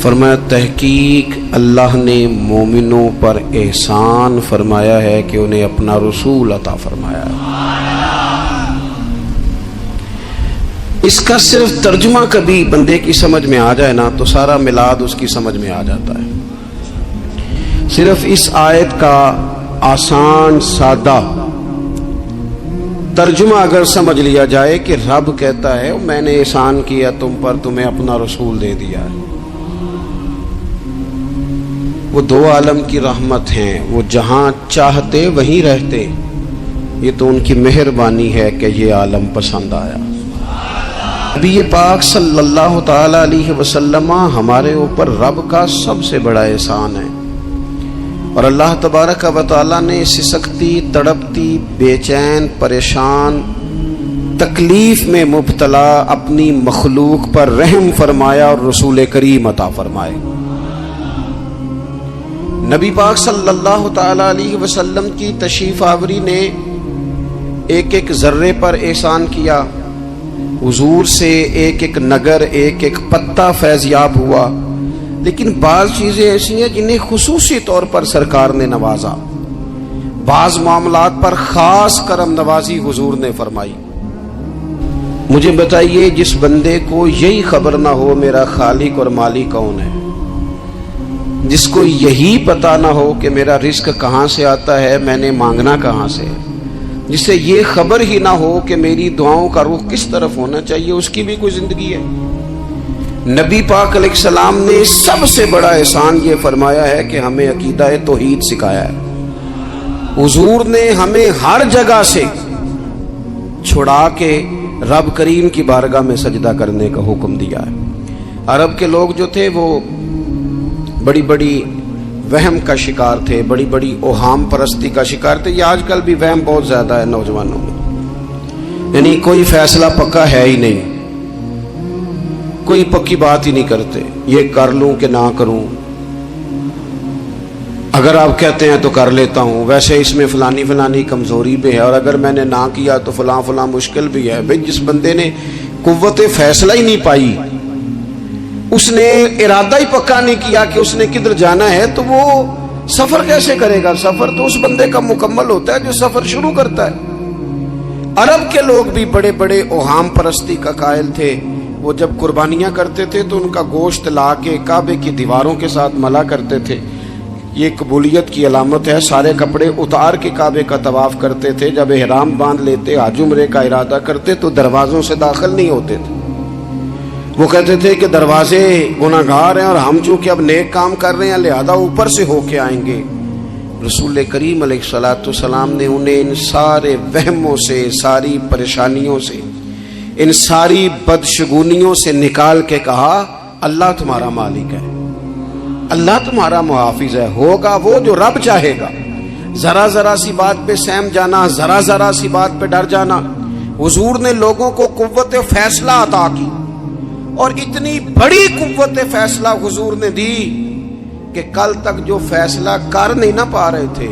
فرمایا تحقیق اللہ نے مومنوں پر احسان فرمایا ہے کہ انہیں اپنا رسول عطا فرمایا ہے۔ اس کا صرف ترجمہ کبھی بندے کی سمجھ میں آ جائے نا تو سارا میلاد اس کی سمجھ میں آ جاتا ہے۔ صرف اس آیت کا آسان سادہ ترجمہ اگر سمجھ لیا جائے کہ رب کہتا ہے میں نے احسان کیا تم پر، تمہیں اپنا رسول دے دیا ہے۔ وہ دو عالم کی رحمت ہیں، وہ جہاں چاہتے وہیں رہتے، یہ تو ان کی مہربانی ہے کہ یہ عالم پسند آیا۔ نبی پاک صلی اللہ تعالی علیہ وسلم ہمارے اوپر رب کا سب سے بڑا احسان ہے، اور اللہ تبارک و تعالی نے سسکتی، تڑپتی، بے چین، پریشان، تکلیف میں مبتلا اپنی مخلوق پر رحم فرمایا اور رسول کریم عطا فرمائے۔ نبی پاک صلی اللہ تعالی علیہ وسلم کی تشریف آوری نے ایک ایک ذرے پر احسان کیا، حضور سے ایک ایک نگر، ایک ایک پتا فیضیاب ہوا، لیکن بعض چیزیں ایسی ہیں جنہیں خصوصی طور پر سرکار نے نوازا، بعض معاملات پر خاص کرم نوازی حضور نے فرمائی۔ مجھے بتائیے جس بندے کو یہی خبر نہ ہو میرا خالق اور مالک کون ہے، جس کو یہی پتہ نہ ہو کہ میرا رزق کہاں سے آتا ہے، میں نے مانگنا کہاں سے ہے، جسے یہ خبر ہی نہ ہو کہ میری دعاؤں کا رخ کس طرف ہونا چاہیے، اس کی بھی کوئی زندگی ہے؟ نبی پاک علیہ السلام نے سب سے بڑا احسان یہ فرمایا ہے کہ ہمیں عقیدہ توحید سکھایا ہے۔ حضور نے ہمیں ہر جگہ سے چھڑا کے رب کریم کی بارگاہ میں سجدہ کرنے کا حکم دیا ہے۔ عرب کے لوگ جو تھے وہ بڑی بڑی وہم کا شکار تھے، بڑی بڑی اوہام پرستی کا شکار تھے۔ یہ آج کل بھی وہم بہت زیادہ ہے نوجوانوں میں، یعنی کوئی فیصلہ پکا ہے ہی نہیں، کوئی پکی بات ہی نہیں کرتے، یہ کر لوں کہ نہ کروں، اگر آپ کہتے ہیں تو کر لیتا ہوں، ویسے اس میں فلانی فلانی کمزوری بھی ہے، اور اگر میں نے نہ کیا تو فلاں فلاں مشکل بھی ہے۔ بھئی جس بندے نے قوت فیصلہ ہی نہیں پائی، اس نے ارادہ ہی پکا نہیں کیا کہ اس نے کدھر جانا ہے، تو وہ سفر کیسے کرے گا؟ سفر تو اس بندے کا مکمل ہوتا ہے جو سفر شروع کرتا ہے۔ عرب کے لوگ بھی بڑے بڑے اوہام پرستی کا قائل تھے، وہ جب قربانیاں کرتے تھے تو ان کا گوشت لا کے کعبے کی دیواروں کے ساتھ ملا کرتے تھے، یہ قبولیت کی علامت ہے۔ سارے کپڑے اتار کے کعبے کا طواف کرتے تھے، جب احرام باندھ لیتے، حج عمرے کا ارادہ کرتے تو دروازوں سے داخل نہیں ہوتے تھے۔ وہ کہتے تھے کہ دروازے گناہگار ہیں اور ہم چونکہ اب نیک کام کر رہے ہیں لہذا اوپر سے ہو کے آئیں گے۔ رسول کریم علیہ الصلوۃ والسلام نے انہیں ان سارے وہموں سے، ساری پریشانیوں سے، ان ساری بدشگونیوں سے نکال کے کہا اللہ تمہارا مالک ہے، اللہ تمہارا محافظ ہے، ہوگا وہ جو رب چاہے گا۔ ذرا ذرا سی بات پہ سہم جانا، ذرا ذرا سی بات پہ ڈر جانا، حضور نے لوگوں کو قوت فیصلہ عطا کی، اور اتنی بڑی قوت فیصلہ حضور نے دی کہ کل تک جو فیصلہ کر نہیں نہ پا رہے تھے،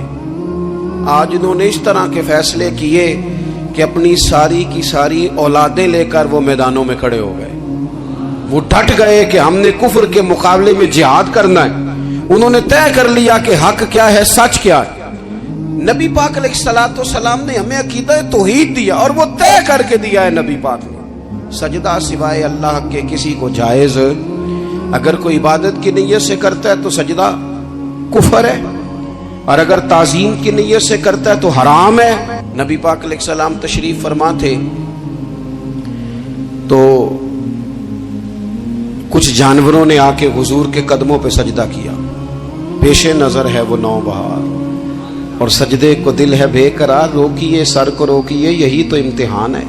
آج انہوں نے اس طرح کے فیصلے کیے کہ اپنی ساری کی ساری اولادیں لے کر وہ میدانوں میں کھڑے ہو گئے۔ وہ ڈٹ گئے کہ ہم نے کفر کے مقابلے میں جہاد کرنا ہے، انہوں نے طے کر لیا کہ حق کیا ہے، سچ کیا ہے۔ نبی پاک علیہ الصلوۃ والسلام نے ہمیں عقیدہ توحید دیا، اور وہ طے کر کے دیا ہے نبی پاک نے، سجدہ سوائے اللہ کے کسی کو جائز، اگر کوئی عبادت کی نیت سے کرتا ہے تو سجدہ کفر ہے، اور اگر تعظیم کی نیت سے کرتا ہے تو حرام ہے۔ نبی پاک علیہ السلام تشریف فرما تھے تو کچھ جانوروں نے آ کے حضور کے قدموں پہ سجدہ کیا، پیش نظر ہے وہ نوبہار، اور سجدے کو دل ہے بے قرار، روکیے سر کو روکیے، یہی تو امتحان ہے۔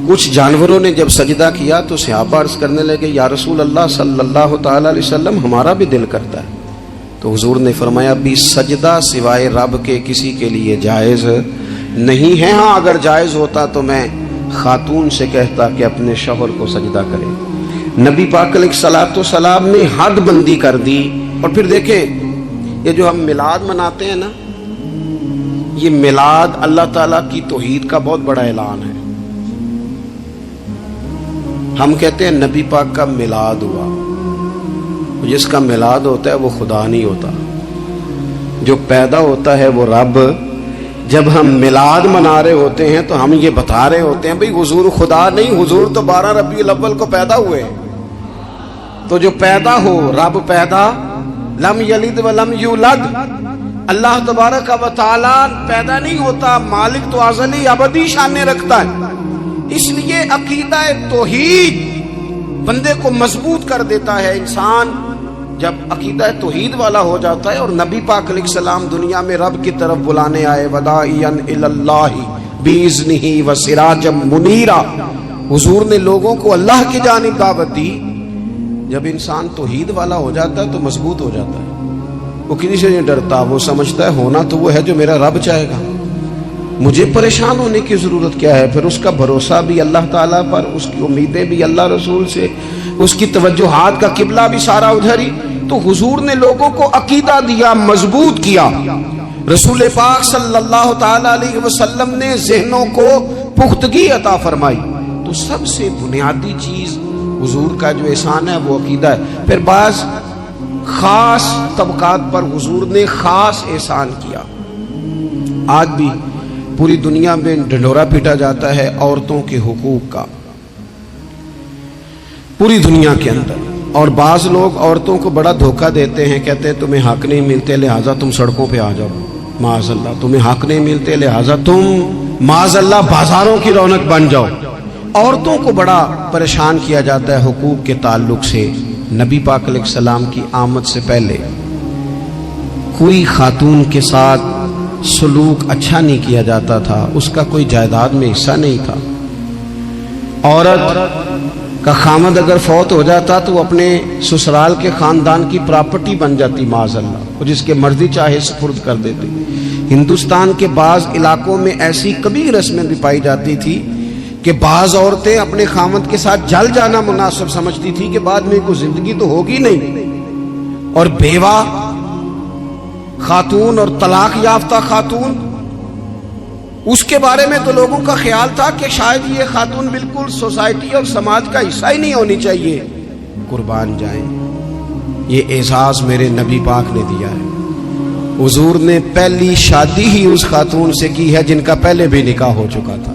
کچھ جانوروں نے جب سجدہ کیا تو صحابہ عرض کرنے لگے یا رسول اللہ صلی اللہ تعالی علیہ وسلم ہمارا بھی دل کرتا ہے، تو حضور نے فرمایا بھی سجدہ سوائے رب کے کسی کے لیے جائز نہیں ہے، ہاں اگر جائز ہوتا تو میں خاتون سے کہتا کہ اپنے شوہر کو سجدہ کرے۔ نبی پاک علیہ الصلوۃ والسلام نے حد بندی کر دی۔ اور پھر دیکھیں یہ جو ہم میلاد مناتے ہیں نا، یہ میلاد اللہ تعالیٰ کی توحید کا بہت بڑا اعلان ہے۔ ہم کہتے ہیں نبی پاک کا میلاد ہوا، جس کا میلاد ہوتا ہے وہ خدا نہیں ہوتا، جو پیدا ہوتا ہے وہ رب۔ جب ہم میلاد منا رہے ہوتے ہیں تو ہم یہ بتا رہے ہوتے ہیں بھئی حضور خدا نہیں، حضور تو 12 ربیع الاول کو پیدا ہوئے۔ تو جو پیدا ہو، رب پیدا، لم یلد ولم یولد، اللہ تبارک و تعالی پیدا نہیں ہوتا، مالک تو ازلی ابدی شان رکھتا ہے۔ اس لیے عقیدہ توحید بندے کو مضبوط کر دیتا ہے۔ انسان جب عقیدہ توحید والا ہو جاتا ہے، اور نبی پاک علیہ السلام دنیا میں رب کی طرف بلانے آئے، وداعیا الی اللہ باذنہ وسراجا منیرا، حضور نے لوگوں کو اللہ کی جانب دعوت دی۔ جب انسان توحید والا ہو جاتا ہے تو مضبوط ہو جاتا ہے، وہ کسی سے نہیں ڈرتا، وہ سمجھتا ہے ہونا تو وہ ہے جو میرا رب چاہے گا، مجھے پریشان ہونے کی ضرورت کیا ہے۔ پھر اس کا بھروسہ بھی اللہ تعالیٰ پر، اس کی امیدیں بھی اللہ رسول سے، اس کی توجہات کا قبلہ بھی سارا ادھر ہی۔ تو حضور نے لوگوں کو عقیدہ دیا، مضبوط کیا۔ رسول پاک صلی اللہ تعالی علیہ وسلم نے ذہنوں کو پختگی عطا فرمائی۔ تو سب سے بنیادی چیز حضور کا جو احسان ہے وہ عقیدہ ہے۔ پھر بعض خاص طبقات پر حضور نے خاص احسان کیا۔ آج بھی پوری دنیا میں ڈنڈورا پیٹا جاتا ہے عورتوں کے حقوق کا، پوری دنیا کے اندر، اور بعض لوگ عورتوں کو بڑا دھوکہ دیتے ہیں، کہتے ہیں تمہیں حق نہیں ملتے لہٰذا تم سڑکوں پہ آ جاؤ، معاذ اللہ، تمہیں حق نہیں ملتے لہٰذا تم معاذ اللہ بازاروں کی رونق بن جاؤ۔ عورتوں کو بڑا پریشان کیا جاتا ہے حقوق کے تعلق سے۔ نبی پاک علیہ السلام کی آمد سے پہلے کوئی خاتون کے ساتھ سلوک اچھا نہیں کیا جاتا تھا، اس کا کوئی جائیداد میں حصہ نہیں تھا۔ عورت کا خامد اگر فوت ہو جاتا تو وہ اپنے سسرال کے خاندان کی پراپرٹی بن جاتی، معاذ اللہ، اور جس کے مرضی چاہے سپرد کر دیتی۔ ہندوستان کے بعض علاقوں میں ایسی کبھی رسمیں بھی پائی جاتی تھی کہ بعض عورتیں اپنے خامد کے ساتھ جل جانا مناسب سمجھتی تھی کہ بعد میں کوئی زندگی تو ہوگی نہیں، اور بیوہ خاتون اور طلاق یافتہ خاتون، اس کے بارے میں تو لوگوں کا خیال تھا کہ شاید یہ خاتون بالکل سوسائٹی اور سماج کا حصہ ہی نہیں ہونی چاہیے۔ قربان جائیں، یہ اعزاز میرے نبی پاک نے دیا ہے۔ حضور نے پہلی شادی ہی اس خاتون سے کی ہے جن کا پہلے بھی نکاح ہو چکا تھا،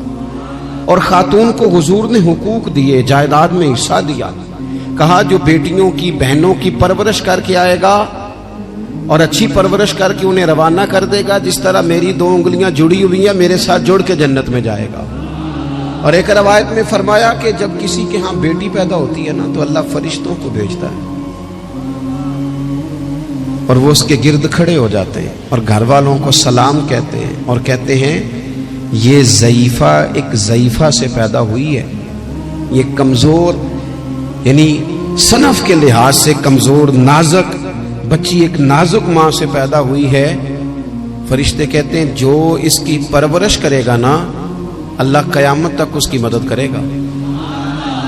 اور خاتون کو حضور نے حقوق دیے، جائیداد میں حصہ دیا۔ کہا جو بیٹیوں کی بہنوں کی پرورش کر کے آئے گا اور اچھی پرورش کر کے انہیں روانہ کر دے گا، جس طرح میری 2 انگلیاں جڑی ہوئی ہیں میرے ساتھ جڑ کے جنت میں جائے گا۔ اور ایک روایت میں فرمایا کہ جب کسی کے ہاں بیٹی پیدا ہوتی ہے نا تو اللہ فرشتوں کو بھیجتا ہے، اور وہ اس کے گرد کھڑے ہو جاتے ہیں اور گھر والوں کو سلام کہتے ہیں، اور کہتے ہیں یہ ضعیفہ ایک ضعیفہ سے پیدا ہوئی ہے، یہ کمزور، یعنی صنف کے لحاظ سے کمزور نازک بچی ایک نازک ماں سے پیدا ہوئی ہے۔ فرشتے کہتے ہیں جو اس کی پرورش کرے گا نا، اللہ قیامت تک اس کی مدد کرے گا،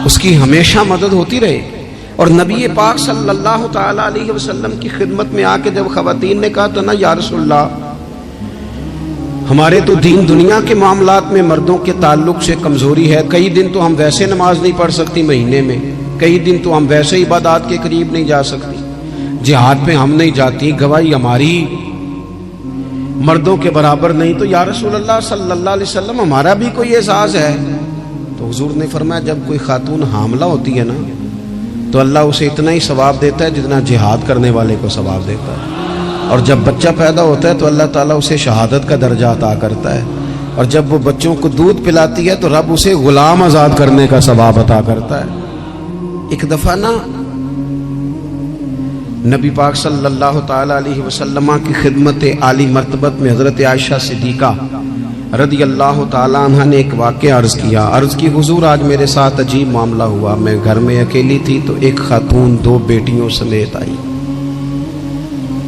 اس کی ہمیشہ مدد ہوتی رہے۔ اور نبی پاک صلی اللہ تعالی علیہ وسلم کی خدمت میں آ کے جب خواتین نے کہا تو نا یا رسول اللہ، ہمارے تو دین دنیا کے معاملات میں مردوں کے تعلق سے کمزوری ہے، کئی دن تو ہم ویسے نماز نہیں پڑھ سکتی مہینے میں، کئی دن تو ہم ویسے عبادات کے قریب نہیں جا سکتی، جہاد پہ ہم نہیں جاتی، گواہی ہماری مردوں کے برابر نہیں، تو یا رسول اللہ صلی اللہ علیہ وسلم ہمارا بھی کوئی اعزاز ہے۔ تو حضور نے فرمایا جب کوئی خاتون حاملہ ہوتی ہے نا تو اللہ اسے اتنا ہی ثواب دیتا ہے جتنا جہاد کرنے والے کو ثواب دیتا ہے، اور جب بچہ پیدا ہوتا ہے تو اللہ تعالیٰ اسے شہادت کا درجہ عطا کرتا ہے، اور جب وہ بچوں کو دودھ پلاتی ہے تو رب اسے غلام آزاد کرنے کا ثواب عطا کرتا ہے۔ ایک دفعہ نا نبی پاک صلی اللہ تعالی علیہ وسلم کی خدمت عالی مرتبت میں حضرت عائشہ صدیقہ رضی اللہ تعالی عنہ نے ایک واقعہ عرض کیا۔ عرض کی حضور آج میرے ساتھ عجیب معاملہ ہوا، میں گھر میں اکیلی تھی تو ایک خاتون 2 بیٹیوں سمیت آئی،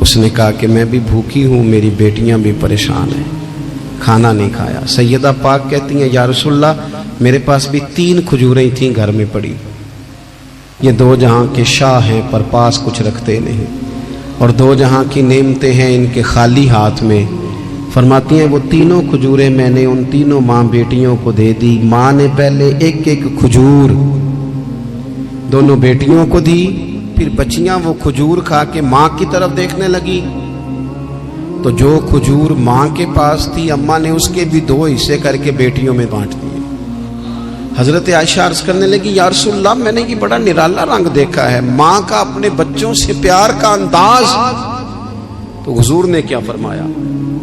اس نے کہا کہ میں بھی بھوکی ہوں، میری بیٹیاں بھی پریشان ہیں، کھانا نہیں کھایا۔ سیدہ پاک کہتی ہیں یا رسول اللہ میرے پاس بھی 3 کھجوریں تھیں گھر میں پڑی، یہ 2 جہاں کے شاہ ہیں پر پاس کچھ رکھتے نہیں، اور 2 جہاں کی نعمتیں ہیں ان کے خالی ہاتھ میں۔ فرماتی ہیں وہ 3 کھجوریں میں نے ان 3 ماں بیٹیوں کو دے دی، ماں نے پہلے ایک کھجور دونوں بیٹیوں کو دی، پھر بچیاں وہ کھجور کھا کے ماں کی طرف دیکھنے لگی تو جو کھجور ماں کے پاس تھی اماں نے اس کے بھی 2 حصے کر کے بیٹیوں میں بانٹ دیے۔ حضرت عائشہ عرض کرنے لگی یا رسول اللہ میں نے یہ بڑا نرالا رنگ دیکھا ہے، ماں کا اپنے بچوں سے پیار کا انداز۔ تو حضور نے کیا فرمایا؟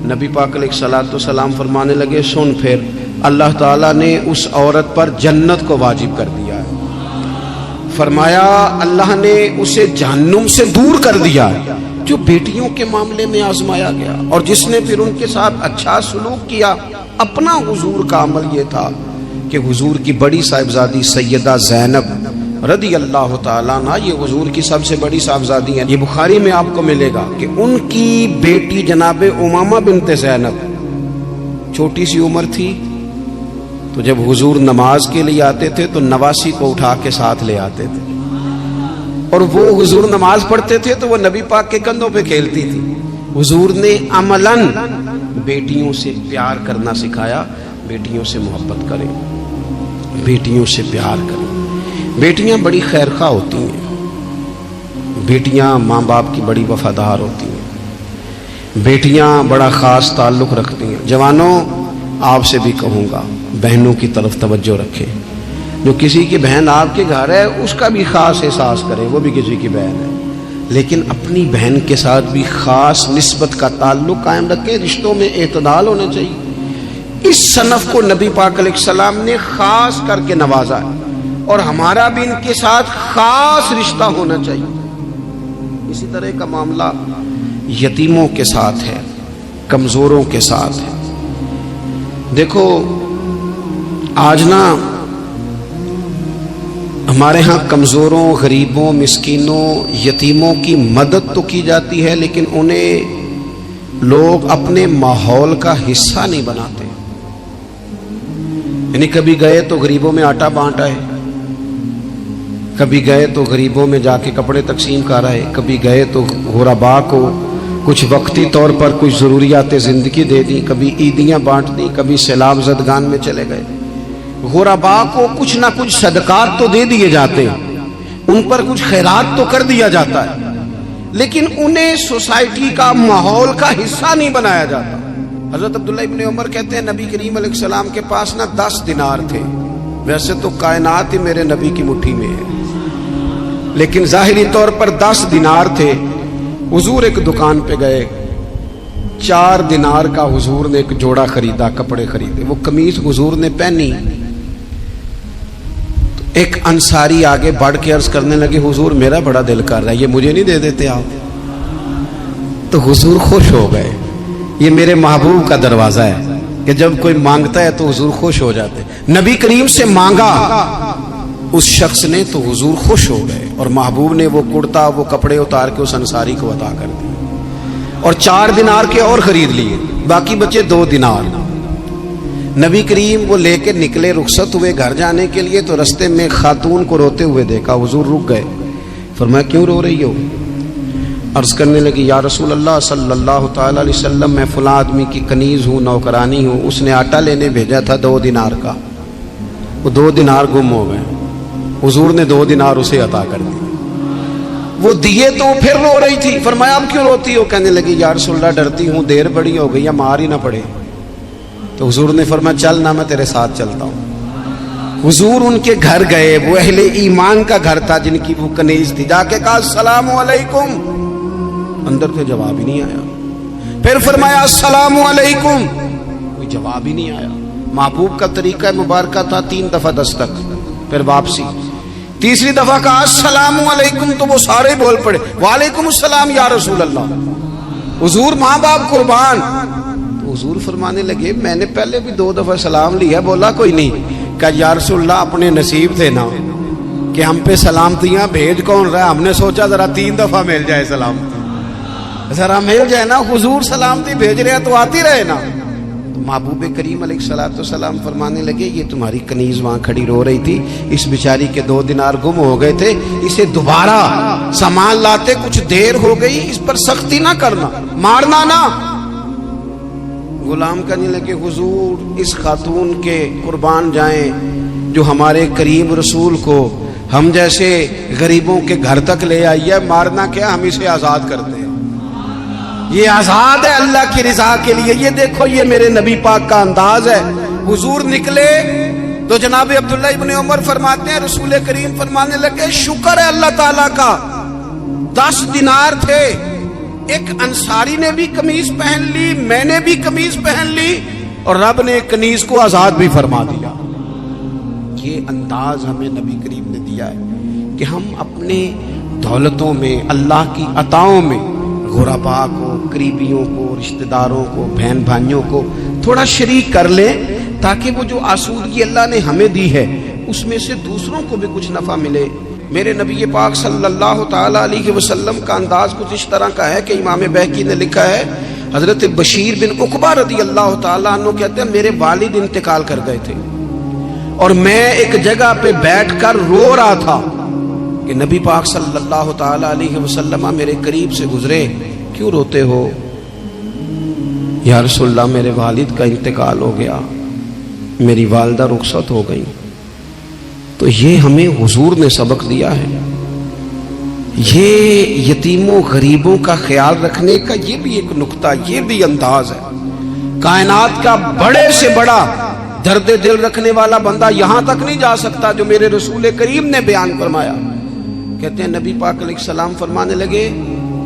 نبی پاک علیہ الصلوۃ والسلام فرمانے لگے سن پھر اللہ تعالیٰ نے اس عورت پر جنت کو واجب کر دیا ہے، فرمایا اللہ نے اسے جہنم سے دور کر دیا جو بیٹیوں کے معاملے میں آزمایا گیا، اور جس نے پھر ان کے ساتھ اچھا سلوک کیا۔ اپنا حضور کا عمل یہ تھا کہ حضور کی بڑی صاحبزادی سیدہ زینب رضی اللہ تعالیٰ عنہ، یہ حضور کی سب سے بڑی صاحبزادی ہیں، یہ بخاری میں آپ کو ملے گا کہ ان کی بیٹی جناب امامہ بنت زینب چھوٹی سی عمر تھی، تو جب حضور نماز کے لیے آتے تھے تو نواسی کو اٹھا کے ساتھ لے آتے تھے، اور وہ حضور نماز پڑھتے تھے تو وہ نبی پاک کے کندھوں پہ کھیلتی تھی۔ حضور نے عملاً بیٹیوں سے پیار کرنا سکھایا، بیٹیوں سے محبت کریں، بیٹیوں سے پیار کریں۔ بیٹیاں بڑی خیر خواہ ہوتی ہیں، بیٹیاں ماں باپ کی بڑی وفادار ہوتی ہیں، بیٹیاں بڑا خاص تعلق رکھتی ہیں۔ جوانوں آپ سے بھی کہوں گا بہنوں کی طرف توجہ رکھیں، جو کسی کی بہن آپ کے گھر ہے اس کا بھی خاص احساس کریں، وہ بھی کسی کی بہن ہے، لیکن اپنی بہن کے ساتھ بھی خاص نسبت کا تعلق قائم رکھیں، رشتوں میں اعتدال ہونا چاہیے۔ اس صنف کو نبی پاک علیہ السلام نے خاص کر کے نوازا ہے، اور ہمارا بھی ان کے ساتھ خاص رشتہ ہونا چاہیے۔ اسی طرح کا معاملہ یتیموں کے ساتھ ہے، کمزوروں کے ساتھ ہے۔ دیکھو آج نا ہمارے ہاں کمزوروں، غریبوں، مسکینوں، یتیموں کی مدد تو کی جاتی ہے، لیکن انہیں لوگ اپنے ماحول کا حصہ نہیں بناتے۔ یعنی کبھی گئے تو غریبوں میں آٹا بانٹ آئے، کبھی گئے تو غریبوں میں جا کے کپڑے تقسیم کر آئے، کبھی گئے تو غرباء کو کچھ وقتی طور پر کچھ ضروریات زندگی دے دی، کبھی عیدیاں بانٹ دی، کبھی سیلاب زدگان میں چلے گئے۔ غرباء کو کچھ نہ کچھ صدقات تو دے دیے جاتے ہیں، ان پر کچھ خیرات تو کر دیا جاتا ہے، لیکن انہیں سوسائٹی کا ماحول کا حصہ نہیں بنایا جاتا۔ حضرت عبداللہ ابن عمر کہتے ہیں نبی کریم علیہ السلام کے پاس نا 10 دینار تھے، ویسے تو کائنات ہی میرے نبی کی مٹھی میں ہے، لیکن ظاہری طور پر 10 دینار تھے۔ حضور ایک دکان پہ گئے، 4 دینار کا حضور نے ایک جوڑا خریدا، کپڑے خریدے، وہ قمیض حضور نے پہنی تو ایک انصاری آگے بڑھ کے عرض کرنے لگے حضور میرا بڑا دل کر رہا ہے، یہ مجھے نہیں دے دیتے آپ؟ تو حضور خوش ہو گئے۔ یہ میرے محبوب کا دروازہ ہے کہ جب کوئی مانگتا ہے تو حضور خوش ہو جاتے ہیں۔ نبی کریم سے مانگا اس شخص نے تو حضور خوش ہو گئے، اور محبوب نے وہ کرتا، وہ کپڑے اتار کے اس انصاری کو عطا کر دیے، اور 4 دینار کے اور خرید لیے، باقی بچے 2 دینار۔ نبی کریم وہ لے کے نکلے، رخصت ہوئے گھر جانے کے لیے، تو رستے میں خاتون کو روتے ہوئے دیکھا، حضور رک گئے، فرمایا کیوں رو رہی ہو؟ عرض کرنے لگی یا رسول اللہ صلی اللہ تعالی علیہ وسلم میں فلاں آدمی کی کنیز ہوں، نوکرانی ہوں، اس نے آٹا لینے بھیجا تھا 2 دینار کا، وہ 2 دینار گم ہو گئے، حضور نے 2 دینار اسے عطا کر دی، وہ دیے تو پھر رو رہی تھی۔ فرمایا اب کیوں روتی ہو؟ کہنے لگی یا رسول اللہ ڈرتی ہوں دیر بڑی ہو گئی یا مار ہی نہ پڑے۔ تو حضور نے فرمایا چل نہ میں تیرے ساتھ چلتا ہوں۔ حضور ان کے گھر گئے، وہ اہل ایمان کا گھر تھا جن کی وہ کنیز تھی، جا کے کہا السلام علیکم، اندر سے جواب ہی نہیں آیا۔ پھر فرمایا السلام علیکم، کوئی جواب ہی نہیں آیا۔ محبوب کا طریقہ مبارکہ تھا 3 دفعہ دستک، پھر واپسی، تیسری دفعہ کہا السلام علیکم تو وہ سارے بول پڑے وعلیکم السلام یا رسول اللہ، حضور ماں باپ قربان۔ تو حضور فرمانے لگے میں نے پہلے بھی 2 دفعہ سلام لیا، بولا کوئی نہیں، کہا یا رسول اللہ اپنے نصیب تھے نا کہ ہم پہ سلامتیاں بھیج کون رہا، ہم نے سوچا ذرا 3 دفعہ مل جائے سلامتی، ذرا مل جائے نا، حضور سلامتی بھیج رہے ہیں تو آتی رہے نا۔ محبوب کریم علیہ الصلوۃ والسلام فرمانے لگے یہ تمہاری کنیز وہاں کھڑی رو رہی تھی، اس بیچاری کے 2 دینار گم ہو گئے تھے، اسے دوبارہ سامان لاتے کچھ دیر ہو گئی، اس پر سختی نہ کرنا، مارنا نہ۔ غلام کہنے لگے حضور اس خاتون کے قربان جائیں جو ہمارے کریم رسول کو ہم جیسے غریبوں کے گھر تک لے آئیے، مارنا کیا، ہم اسے آزاد کرتے ہیں، یہ آزاد ہے اللہ کی رضا کے لیے۔ یہ دیکھو یہ میرے نبی پاک کا انداز ہے۔ حضور نکلے تو جناب عبداللہ ابن عمر فرماتے ہیں رسول کریم فرمانے لگے شکر ہے اللہ تعالیٰ کا، 10 دینار تھے، ایک انصاری نے بھی قمیض پہن لی، میں نے بھی قمیض پہن لی، اور رب نے ایک کنیز کو آزاد بھی فرما دیا۔ یہ انداز ہمیں نبی کریم نے دیا ہے کہ ہم اپنے دولتوں میں، اللہ کی عطاؤں میں غرباء کو، قریبیوں کو، رشتہ داروں کو، بہن بھائیوں کو تھوڑا شریک کر لیں، تاکہ وہ جو آسودگی اللہ نے ہمیں دی ہے اس میں سے دوسروں کو بھی کچھ نفع ملے۔ میرے نبی پاک صلی اللہ تعالی علیہ وسلم کا انداز کچھ اس طرح کا ہے کہ امام بہقی نے لکھا ہے، حضرت بشیر بن عقبہ رضی اللہ تعالیٰ عنہ کہتے ہیں میرے والد انتقال کر گئے تھے اور میں ایک جگہ پہ بیٹھ کر رو رہا تھا کہ نبی پاک صلی اللہ تعالی علیہ وسلم میرے قریب سے گزرے، کیوں روتے ہو؟ یا رسول اللہ میرے والد کا انتقال ہو گیا، میری والدہ رخصت ہو گئی۔ تو یہ ہمیں حضور نے سبق دیا ہے، یہ یتیموں غریبوں کا خیال رکھنے کا یہ بھی ایک نقطہ، یہ بھی انداز ہے۔ کائنات کا بڑے سے بڑا درد دل رکھنے والا بندہ یہاں تک نہیں جا سکتا جو میرے رسول کریم نے بیان فرمایا۔ کہتے ہیں نبی پاک علیہ السلام فرمانے لگے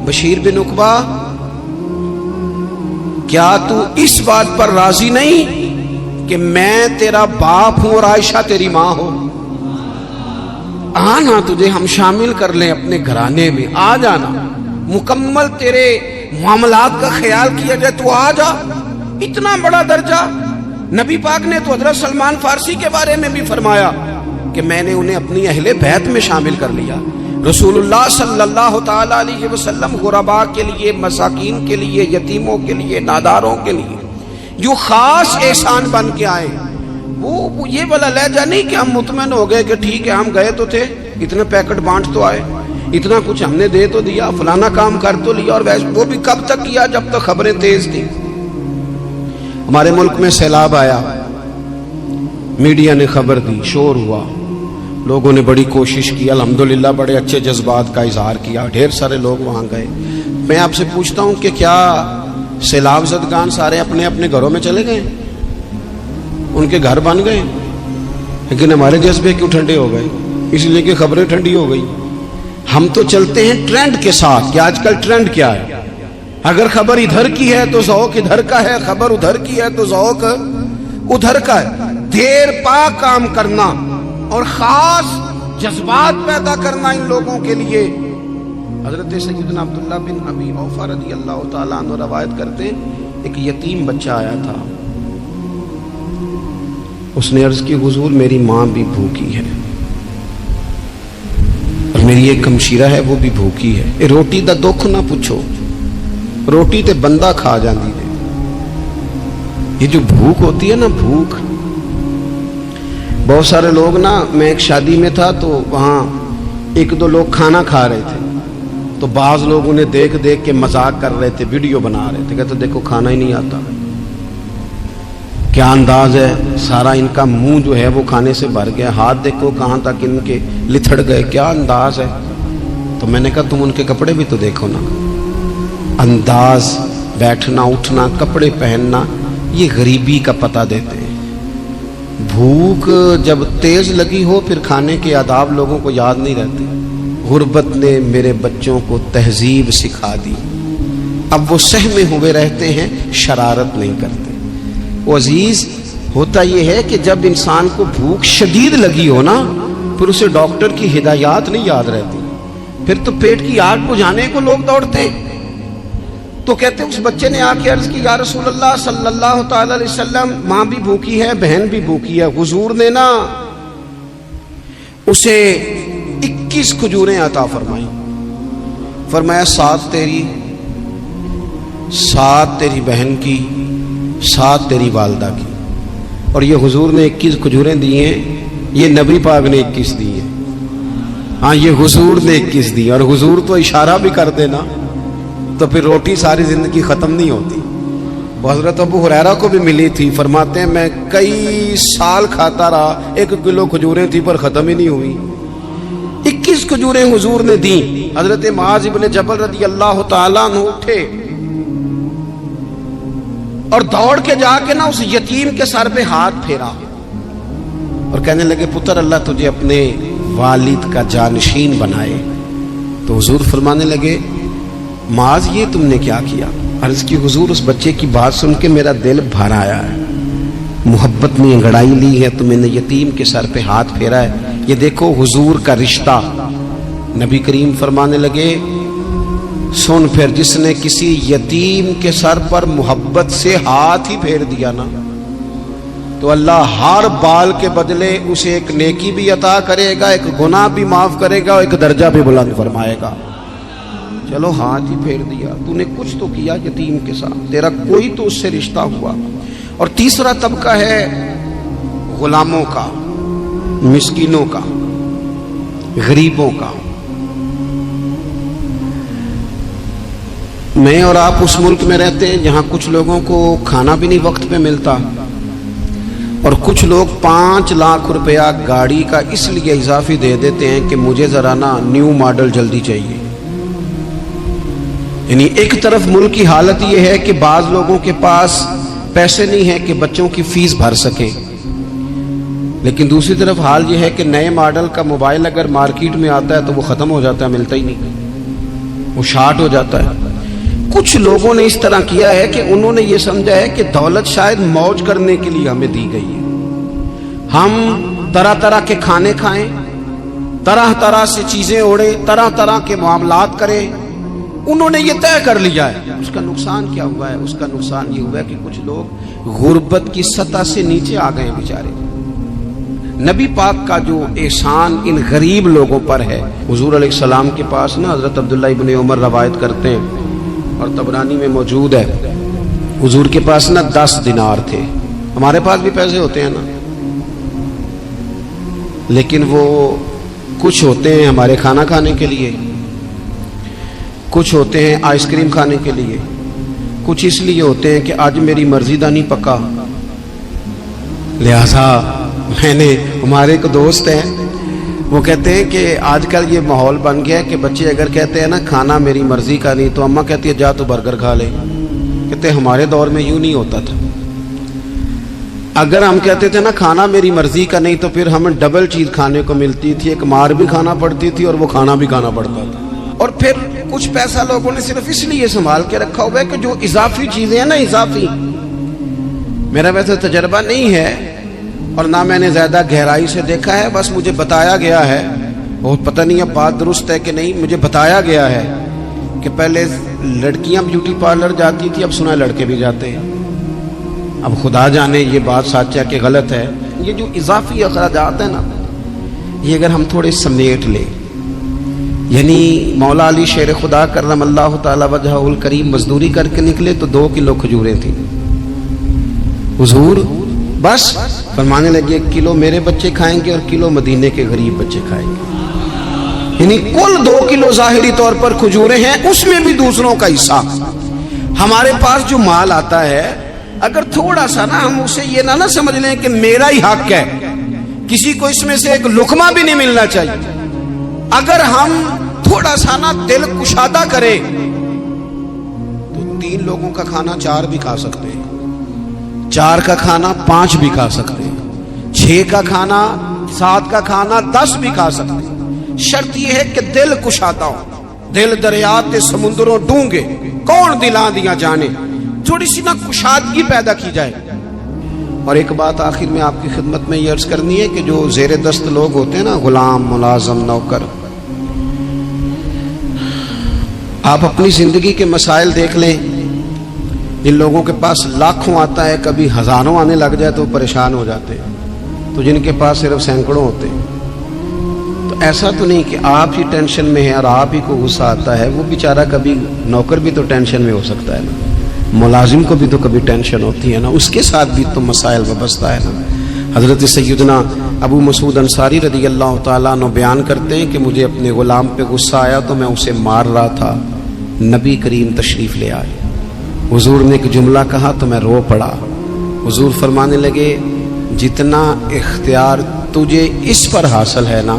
بشیر بن عقبہ کیا تو اس بات پر راضی نہیں کہ میں تیرا باپ ہوں اور عائشہ تیری ماں ہو؟ آنا تجھے ہم شامل کر لیں اپنے گھرانے میں، آ جانا، مکمل تیرے معاملات کا خیال کیا جائے، تو آ جا۔ اتنا بڑا درجہ نبی پاک نے تو حضرت سلمان فارسی کے بارے میں بھی فرمایا کہ میں نے انہیں اپنی اہل بیت میں شامل کر لیا۔ رسول اللہ صلی اللہ تعالی علیہ وسلم غرباء کے لیے، مساکین کے لیے، یتیموں کے لیے، ناداروں کے لیے جو خاص احسان بن کے آئے، وہ یہ والا لہجہ نہیں کہ ہم مطمئن ہو گئے کہ ٹھیک ہے ہم گئے تو تھے، اتنے پیکٹ بانٹ تو آئے، اتنا کچھ ہم نے دے تو دیا، فلانا کام کر تو لیا، اور وہ بھی کب تک کیا؟ جب تک خبریں تیز تھیں۔ ہمارے ملک میں سیلاب آیا، میڈیا نے خبر دی، شور ہوا، لوگوں نے بڑی کوشش کی، الحمدللہ بڑے اچھے جذبات کا اظہار کیا، ڈھیر سارے لوگ وہاں گئے۔ میں آپ سے پوچھتا ہوں کہ کیا سیلاب زدگان سارے اپنے اپنے گھروں میں چلے گئے؟ ان کے گھر بن گئے، لیکن ہمارے جذبے کیوں ٹھنڈے ہو گئے؟ اس لیے کہ خبریں ٹھنڈی ہو گئی۔ ہم تو چلتے ہیں ٹرینڈ کے ساتھ کہ آج کل ٹرینڈ کیا ہے، اگر خبر ادھر کی ہے تو ذوق ادھر کا ہے، خبر ادھر کی ہے تو ذوق ادھر کا ہے۔ دیر پا کام کرنا اور خاص جذبات پیدا کرنا ان لوگوں کے لیے۔ حضرت سیدنا عبداللہ بن ابی اوفا رضی اللہ تعالیٰ عنہ روایت کرتے ہیں ایک یتیم بچہ آیا تھا، اس نے عرض کی حضور میری ماں بھی بھوکی ہے اور میری ایک ہمشیرہ ہے وہ بھی بھوکی ہے، روٹی دا دکھ نہ پوچھو، روٹی تے بندہ کھا جاندی ہے۔ یہ جو بھوک ہوتی ہے نا، بھوک، بہت سارے لوگ نا، میں ایک شادی میں تھا تو وہاں ایک دو لوگ کھانا کھا رہے تھے، تو بعض لوگ انہیں دیکھ دیکھ کے مذاق کر رہے تھے، ویڈیو بنا رہے تھے، کہتے دیکھو کھانا ہی نہیں آتا، کیا انداز ہے، سارا ان کا منہ جو ہے وہ کھانے سے بھر گیا، ہاتھ دیکھو کہاں تک ان کے لتھڑ گئے، کیا انداز ہے۔ تو میں نے کہا تم ان کے کپڑے بھی تو دیکھو نا، انداز، بیٹھنا اٹھنا، کپڑے پہننا، یہ غریبی کا پتہ دیتے ہیں۔ بھوک جب تیز لگی ہو پھر کھانے کے آداب لوگوں کو یاد نہیں رہتے۔ غربت نے میرے بچوں کو تہذیب سکھا دی، اب وہ سہمے ہوئے رہتے ہیں، شرارت نہیں کرتے۔ وہ عزیز ہوتا یہ ہے کہ جب انسان کو بھوک شدید لگی ہو نا، پھر اسے ڈاکٹر کی ہدایات نہیں یاد رہتی، پھر تو پیٹ کی آگ بجھانے کو لوگ دوڑتے ہیں۔ تو کہتے ہیں اس بچے نے آ کے عرض کی یا رسول اللہ صلی اللہ تعالی علیہ وسلم ماں بھی بھوکی ہے، بہن بھی بھوکی ہے۔ حضور نے نا اسے 21 کھجوریں عطا فرمائی، فرمایا 7 تیری، 7 تیری بہن کی، 7 تیری والدہ کی۔ اور یہ حضور نے 21 کھجوریں دی ہیں، یہ نبی پاک نے 21 دی ہیں، ہاں یہ حضور نے 21 دی، اور حضور تو اشارہ بھی کر دینا تو پھر روٹی ساری زندگی ختم نہیں ہوتی۔ وہ حضرت ابو ہریرہ کو بھی ملی تھی، فرماتے ہیں میں کئی سال کھاتا رہا، 1 کلو کھجوریں تھی پر ختم ہی نہیں ہوئی۔ 20 کھجوریں حضور نے دیں. حضرت معاذ ابن جبل رضی اللہ تعالیٰ عنہ اٹھے اور دوڑ کے جا کے نا اس یتیم کے سر پہ ہاتھ پھیرا اور کہنے لگے پتر اللہ تجھے اپنے والد کا جانشین بنائے. تو حضور فرمانے لگے معاذ یہ تم نے کیا کیا؟ عرض کی حضور اس بچے کی بات سن کے میرا دل بھر آیا ہے, محبت میں انگڑائی لی ہے تو میں نے یتیم کے سر پہ ہاتھ پھیرا ہے. یہ دیکھو حضور کا رشتہ. نبی کریم فرمانے لگے سن پھر جس نے کسی یتیم کے سر پر محبت سے ہاتھ ہی پھیر دیا نا تو اللہ ہر بال کے بدلے اسے ایک نیکی بھی عطا کرے گا, ایک گناہ بھی معاف کرے گا اور ایک درجہ بھی بلند فرمائے گا. چلو ہاتھ ہی پھیر دیا, تو نے کچھ تو کیا یتیم کے ساتھ, تیرا کوئی تو اس سے رشتہ ہوا. اور تیسرا طبقہ ہے غلاموں کا, مسکینوں کا, غریبوں کا. میں اور آپ اس ملک میں رہتے ہیں جہاں کچھ لوگوں کو کھانا بھی نہیں وقت پہ ملتا اور کچھ لوگ 5 لاکھ روپیہ گاڑی کا اس لیے اضافی دے دیتے ہیں کہ مجھے ذرا نا نیو ماڈل جلدی چاہیے. یعنی ایک طرف ملک کی حالت یہ ہے کہ بعض لوگوں کے پاس پیسے نہیں ہیں کہ بچوں کی فیس بھر سکیں, لیکن دوسری طرف حال یہ ہے کہ نئے ماڈل کا موبائل اگر مارکیٹ میں آتا ہے تو وہ ختم ہو جاتا ہے, ملتا ہی نہیں, وہ شارٹ ہو جاتا ہے. کچھ لوگوں نے اس طرح کیا ہے کہ انہوں نے یہ سمجھا ہے کہ دولت شاید موج کرنے کے لیے ہمیں دی گئی ہے, ہم طرح طرح کے کھانے کھائیں, طرح طرح سے چیزیں اوڑیں, طرح طرح کے معاملات کریں. انہوں نے یہ طے کر لیا ہے. اس کا نقصان کیا ہوا ہے؟ اس کا نقصان یہ ہوا ہے کہ کچھ لوگ غربت کی سطح سے نیچے آ گئے ہیں بیچارے. نبی پاک کا جو احسان ان غریب لوگوں پر ہے. حضور علیہ السلام کے پاس نا حضرت عبداللہ ابن عمر روایت کرتے ہیں اور طبرانی میں موجود ہے, حضور کے پاس نا 10 دینار تھے. ہمارے پاس بھی پیسے ہوتے ہیں نا, لیکن وہ کچھ ہوتے ہیں ہمارے کھانا کھانے کے لیے, کچھ ہوتے ہیں آئس کریم کھانے کے لیے, کچھ اس لیے ہوتے ہیں کہ آج میری مرضی دا نہیں پکا. لہذا میں نے, ہمارے ایک دوست ہیں وہ کہتے ہیں کہ آج کل یہ ماحول بن گیا ہے کہ بچے اگر کہتے ہیں نا کھانا میری مرضی کا نہیں تو اماں کہتی ہے جا تو برگر کھا لے. کہتے ہیں ہمارے دور میں یوں نہیں ہوتا تھا. اگر ہم کہتے تھے نا کھانا میری مرضی کا نہیں تو پھر ہمیں ڈبل چیز کھانے کو ملتی تھی, ایک مار بھی کھانا پڑتی تھی اور وہ کھانا بھی کھانا پڑتا تھا. اور پھر کچھ پیسہ لوگوں نے صرف اس لیے سنبھال کے رکھا ہوا ہے کہ جو اضافی چیزیں ہیں نا, اضافی, میرا ویسے تجربہ نہیں ہے اور نہ میں نے زیادہ گہرائی سے دیکھا ہے, بس مجھے بتایا گیا ہے, اور پتہ نہیں اب بات درست ہے کہ نہیں, مجھے بتایا گیا ہے کہ پہلے لڑکیاں بیوٹی پارلر جاتی تھی, اب سنا لڑکے بھی جاتے ہیں. اب خدا جانے یہ بات سچ ہے کہ غلط ہے. یہ جو اضافی اخراجات ہیں نا, یہ اگر ہم تھوڑے سمیٹ لیں, یعنی مولا علی شیر خدا کرم اللہ تعالی وجہہ الکریم مزدوری کر کے نکلے تو 2 کلو کھجوریں تھیں. حضور بس فرمانے لگے 1 کلو میرے بچے کھائیں گے اور کلو مدینے کے غریب بچے کھائیں گے. یعنی کل 2 کلو ظاہری طور پر کھجوریں ہیں, اس میں بھی دوسروں کا حصہ. ہمارے پاس جو مال آتا ہے اگر تھوڑا سا نا ہم اسے یہ نہ سمجھ لیں کہ میرا ہی حق ہے, کسی کو اس میں سے ایک لقمہ بھی نہیں ملنا چاہیے. اگر ہم تھوڑا سا نا دل کشادہ کریں تو 3 لوگوں کا کھانا 4 بھی کھا سکتے ہیں, 4 کا کھانا 5 بھی کھا سکتے ہیں, 6 کا کھانا 7 کا کھانا 10 بھی کھا سکتے ہیں. شرط یہ ہے کہ دل کشادہ ہو. دل دریات سمندروں ڈونگے کون دلاں دیا جانے, تھوڑی سی نا کشادگی پیدا کی جائے. اور ایک بات آخر میں آپ کی خدمت میں یہ عرض کرنی ہے کہ جو زیر دست لوگ ہوتے ہیں نا, غلام, ملازم, نوکر, آپ اپنی زندگی کے مسائل دیکھ لیں. جن لوگوں کے پاس لاکھوں آتا ہے, کبھی ہزاروں آنے لگ جائے تو پریشان ہو جاتے ہیں, تو جن کے پاس صرف سینکڑوں ہوتے ہیں تو ایسا تو نہیں کہ آپ ہی ٹینشن میں ہیں اور آپ ہی کو غصہ آتا ہے. وہ بیچارہ کبھی نوکر بھی تو ٹینشن میں ہو سکتا ہے نا, ملازم کو بھی تو کبھی ٹینشن ہوتی ہے نا, اس کے ساتھ بھی تو مسائل وابستہ ہے نا. حضرت سیدنا ابو مسعود انصاری رضی اللہ تعالیٰ عنہ بیان کرتے ہیں کہ مجھے اپنے غلام پہ غصہ آیا تو میں اسے مار رہا تھا, نبی کریم تشریف لے آئے. حضور نے ایک جملہ کہا تو میں رو پڑا. حضور فرمانے لگے جتنا اختیار تجھے اس پر حاصل ہے نا,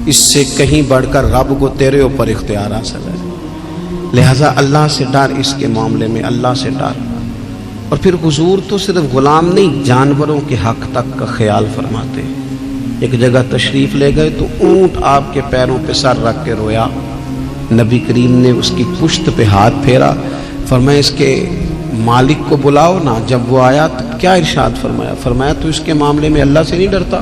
اس سے کہیں بڑھ کر رب کو تیرے اوپر اختیار حاصل ہے، لہذا اللہ سے ڈر، اس کے معاملے میں اللہ سے ڈر۔ اور پھر حضور تو صرف غلام نہیں، جانوروں کے حق تک کا خیال فرماتے۔ ایک جگہ تشریف لے گئے تو اونٹ آپ کے پیروں پہ سر رکھ کے رویا، نبی کریم نے اس کی پشت پہ ہاتھ پھیرا، فرمایا اس کے مالک کو بلاؤ نا۔ جب وہ آیا تو کیا ارشاد فرمایا؟ فرمایا تو اس کے معاملے میں اللہ سے نہیں ڈرتا،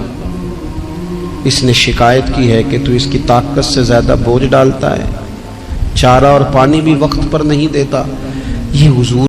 اس نے شکایت کی ہے کہ تو اس کی طاقت سے زیادہ بوجھ ڈالتا ہے، چارہ اور پانی بھی وقت پر نہیں دیتا۔ یہ حضور